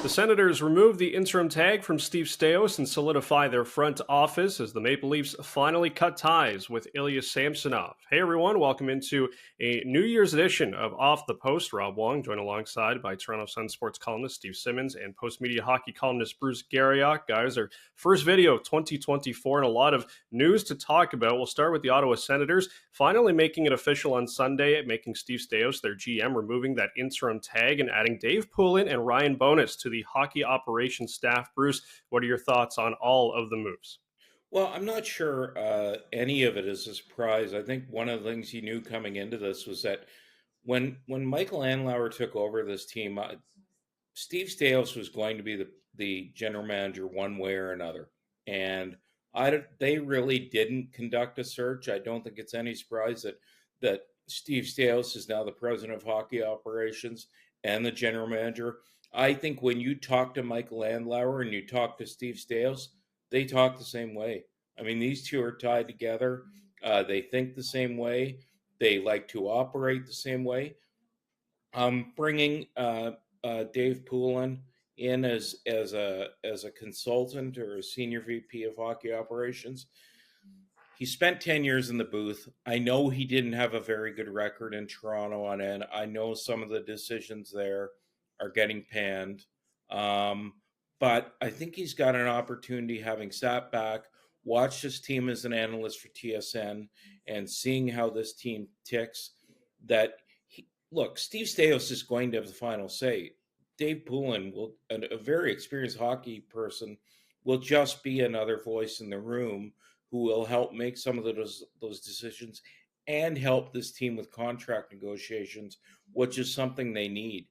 The Senators remove the interim tag from Steve Staios and solidify their front office as the Maple Leafs finally cut ties with Ilya Samsonov. Hey everyone, welcome into a New Year's edition of Off the Post. Rob Wong, joined alongside by Toronto Sun sports columnist Steve Simmons and Postmedia hockey columnist Bruce Garrioch. Guys, our first video of 2024 and a lot of news to talk about. We'll start with the Ottawa Senators finally making it official on Sunday, making Steve Staios, their GM, removing that interim tag and adding Dave Poulin and Ryan Bowness to the hockey operations staff. Bruce, what are your thoughts on all of the moves? Well, I'm not sure any of it is a surprise. I think one of the things you knew coming into this was that when Michael Andlauer took over this team, Steve Staios was going to be the general manager one way or another, and they really didn't conduct a search. I don't think it's any surprise that Steve Staios is now the president of hockey operations and the general manager. I think when you talk to Michael Andlauer and you talk to Steve Staios, they talk the same way. I mean, these two are tied together. They think the same way. They like to operate the same way. Bringing Dave Poulin in as a consultant or a senior VP of hockey operations. He spent 10 years in the booth. I know he didn't have a very good record in Toronto on end. I know some of the decisions there are getting panned. But I think he's got an opportunity, having sat back, watched his team as an analyst for TSN, and seeing how this team ticks, that look, Steve Staios is going to have the final say. Dave Poulin, a very experienced hockey person, will just be another voice in the room who will help make some of those decisions and help this team with contract negotiations, which is something they need.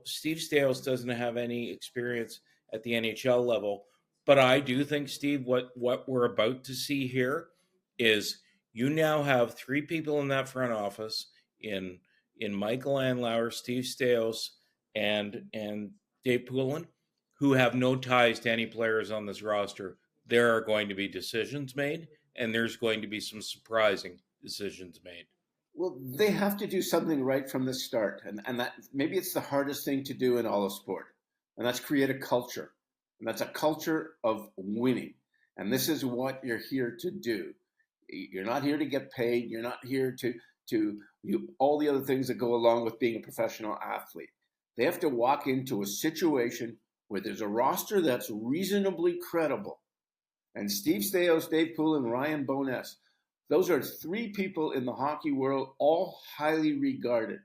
Steve Staios doesn't have any experience at the NHL level, but I do think, Steve, what we're about to see here is you now have three people in that front office in Michael Andlauer, Steve Staios, and Dave Poulin, who have no ties to any players on this roster. There are going to be decisions made, and there's going to be some surprising decisions made. Well, they have to do something right from the start, and that maybe it's the hardest thing to do in all of sport, and that's create a culture, and that's a culture of winning. And this is what you're here to do. You're not here to get paid. You're not here to all the other things that go along with being a professional athlete. They have to walk into a situation where there's a roster that's reasonably credible, and Steve Staios, Dave Poulin, Ryan Bowness. Those are three people in the hockey world, all highly regarded.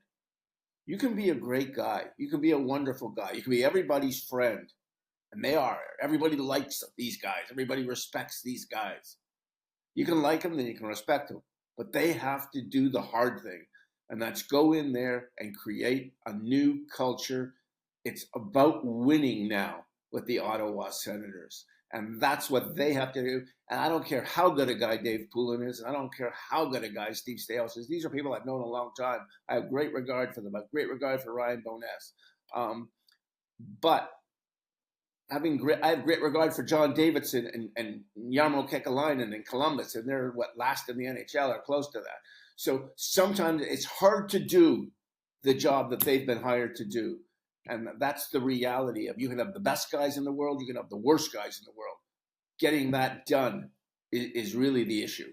You can be a great guy. You can be a wonderful guy. You can be everybody's friend. And they are. Everybody likes these guys. Everybody respects these guys. You can like them, then you can respect them. But they have to do the hard thing. And that's go in there and create a new culture. It's about winning now with the Ottawa Senators. And that's what they have to do. And I don't care how good a guy Dave Poulin is. And I don't care how good a guy Steve Staios is. These are people I've known a long time. I have great regard for them. I have great regard for Ryan Bowness. But I have great regard for John Davidson and Jarmo Kekalainen in Columbus. And they're last in the NHL or close to that. So sometimes it's hard to do the job that they've been hired to do. And that's the reality of you can have the best guys in the world, you can have the worst guys in the world. Getting that done is really the issue.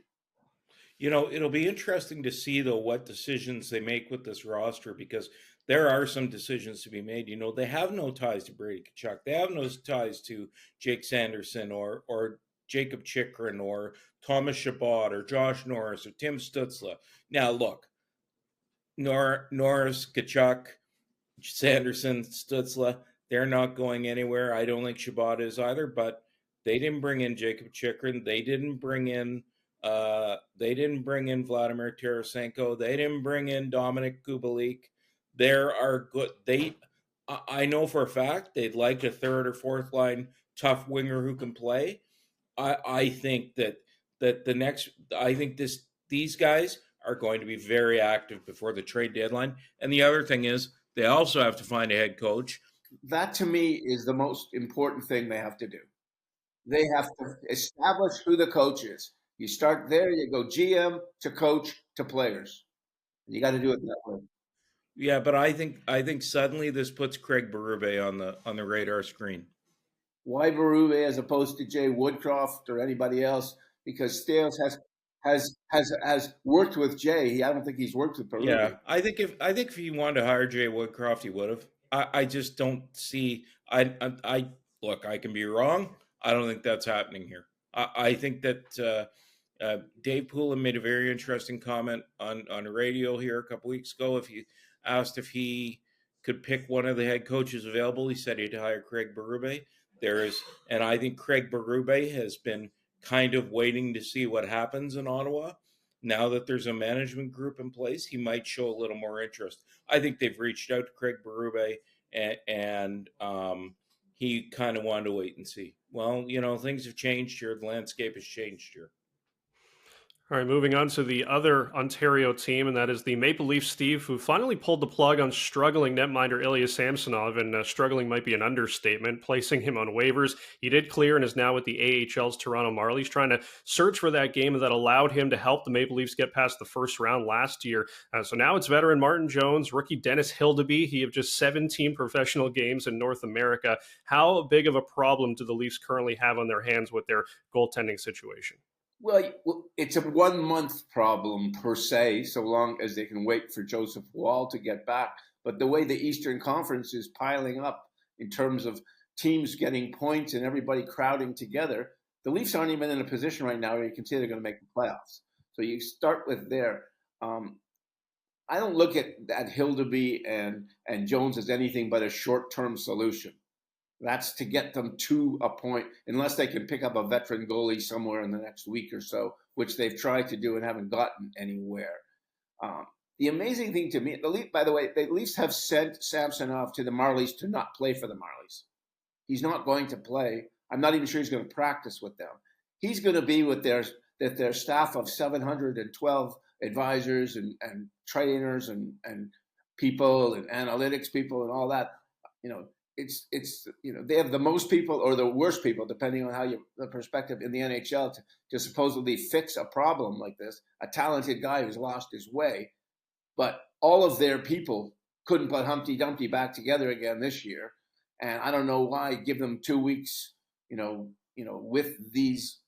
It'll be interesting to see, though, what decisions they make with this roster, because there are some decisions to be made. They have no ties to Brady Tkachuk. They have no ties to Jake Sanderson or Jacob Chychrun or Thomas Chabot or Josh Norris or Tim Stützle. Now, look, Norris, Tkachuk, Sanderson, Stützle, they're not going anywhere. I don't think Chabot is either, but they didn't bring in Jacob Chychrun. They didn't bring in Vladimir Tarasenko. They didn't bring in Dominic Kubalik. There are good. I know for a fact they'd like a third or fourth line tough winger who can play. I think these guys are going to be very active before the trade deadline. And the other thing is, they also have to find a head coach. That, to me, is the most important thing they have to do. They have to establish who the coach is. You start there, you go GM to coach to players. You got to do it that way. Yeah, but I think suddenly this puts Craig Berube on the radar screen. Why Berube as opposed to Jay Woodcroft or anybody else? Because Staios has worked with Jay. I don't think he's worked with Yeah, Berube. I think if he wanted to hire Jay Woodcroft, he would have. I just don't see. I look. I can be wrong. I don't think that's happening here. I think that Dave Poulin made a very interesting comment on radio here a couple weeks ago. If he asked if he could pick one of the head coaches available, he said he'd hire Craig Berube. And I think Craig Berube has been kind of waiting to see what happens in Ottawa. Now that there's a management group in place, he might show a little more interest. I think they've reached out to Craig Berube, and he kind of wanted to wait and see. Well, things have changed here. The landscape has changed here. All right, moving on to the other Ontario team, and that is the Maple Leafs, Steve, who finally pulled the plug on struggling netminder Ilya Samsonov, and struggling might be an understatement, placing him on waivers. He did clear and is now with the AHL's Toronto Marlies, trying to search for that game that allowed him to help the Maple Leafs get past the first round last year. So now it's veteran Martin Jones, rookie Dennis Hildeby. He have just 17 professional games in North America. How big of a problem do the Leafs currently have on their hands with their goaltending situation? Well, it's a 1 month problem per se, so long as they can wait for Joseph Woll to get back. But the way the Eastern Conference is piling up in terms of teams getting points and everybody crowding together, the Leafs aren't even in a position right now where you can say they're going to make the playoffs. So you start with there. I don't look at Hildeby and Jones as anything but a short-term solution. That's to get them to a point, unless they can pick up a veteran goalie somewhere in the next week or so, which they've tried to do and haven't gotten anywhere. The amazing thing to me, by the way, the Leafs have sent Samsonov to the Marlies to not play for the Marlies. He's not going to play. I'm not even sure he's going to practice with them. He's going to be with their staff of 712 advisors and trainers and people and analytics people and all that. It's they have the most people or the worst people, depending on the perspective in the NHL, to supposedly fix a problem like this. A talented guy who's lost his way, but all of their people couldn't put Humpty Dumpty back together again this year, and I don't know why give them 2 weeks, with these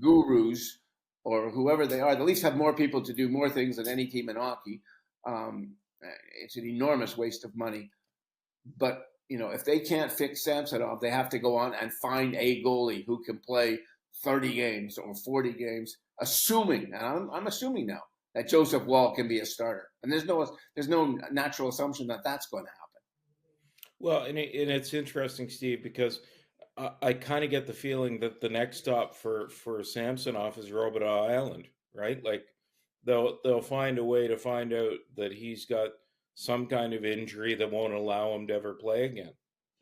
gurus or whoever they are. The Leafs have more people to do more things than any team in hockey. It's an enormous waste of money, but if they can't fix Samsonov, they have to go on and find a goalie who can play 30 games or 40 games, assuming, and I'm assuming now, that Joseph Woll can be a starter. And there's no natural assumption that that's going to happen. Well, and it's interesting, Steve, because I kind of get the feeling that the next stop for Samsonov is Robidoux Island, right? Like they'll find a way to find out that he's got some kind of injury that won't allow him to ever play again.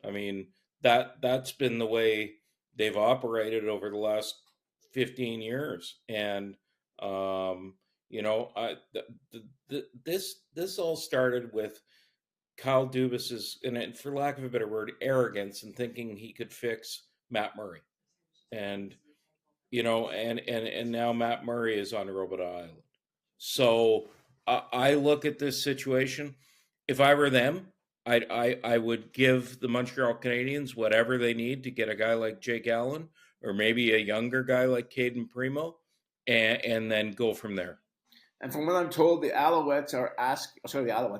I mean, that's been the way they've operated over the last 15 years. And, this all started with Kyle Dubas's, and for lack of a better word, arrogance and thinking he could fix Matt Murray. And, and now Matt Murray is on Robidoux Island. So I look at this situation. If I were them, I would give the Montreal Canadiens whatever they need to get a guy like Jake Allen or maybe a younger guy like Caden Primo, and then go from there. And from what I'm told, the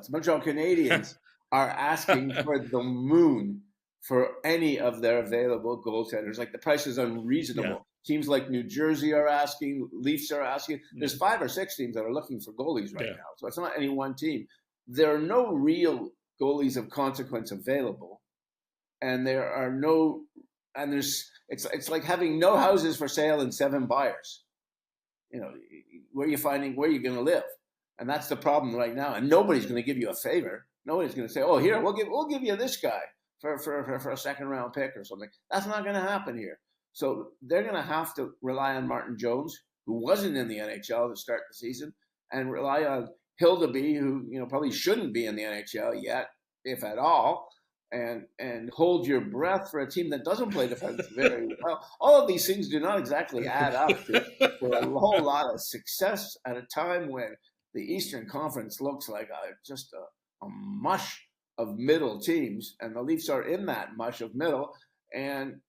Montreal Canadiens are asking for the moon for any of their available goaltenders. Like, the price is unreasonable. Yeah. Teams like New Jersey are asking, Leafs are asking. There's 5 or 6 teams that are looking for goalies right now. So it's not any one team. There are no real goalies of consequence available. And it's like having no houses for sale and 7 buyers. Where are you going to live? And that's the problem right now. And nobody's going to give you a favor. Nobody's going to say, "Oh, here, we'll give you this guy for a second round pick or something." That's not going to happen here. So they're going to have to rely on Martin Jones, who wasn't in the NHL to start the season, and rely on Hildeby, who probably shouldn't be in the NHL yet, if at all, and hold your breath for a team that doesn't play defense very well. All of these things do not exactly add up to a whole lot of success at a time when the Eastern Conference looks like just a mush of middle teams, and the Leafs are in that mush of middle. And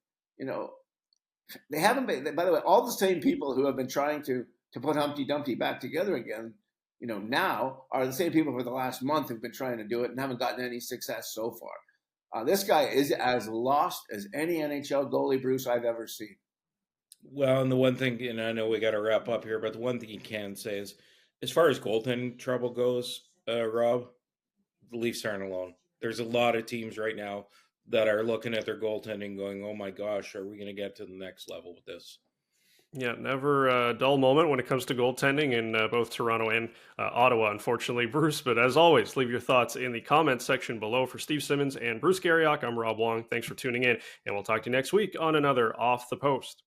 they haven't been. By the way, all the same people who have been trying to put Humpty Dumpty back together again, now are the same people for the last month who've been trying to do it and haven't gotten any success so far. This guy is as lost as any NHL goalie, Bruce, I've ever seen. Well, and the one thing, and I know we got to wrap up here, but the one thing you can say is, as far as goaltending trouble goes, Rob, the Leafs aren't alone. There's a lot of teams right now that are looking at their goaltending going, oh my gosh, are we going to get to the next level with this? Yeah, never a dull moment when it comes to goaltending in both Toronto and Ottawa, unfortunately, Bruce. But as always, leave your thoughts in the comments section below. For Steve Simmons and Bruce Garrioch, I'm Rob Wong. Thanks for tuning in, and we'll talk to you next week on another Off the Post.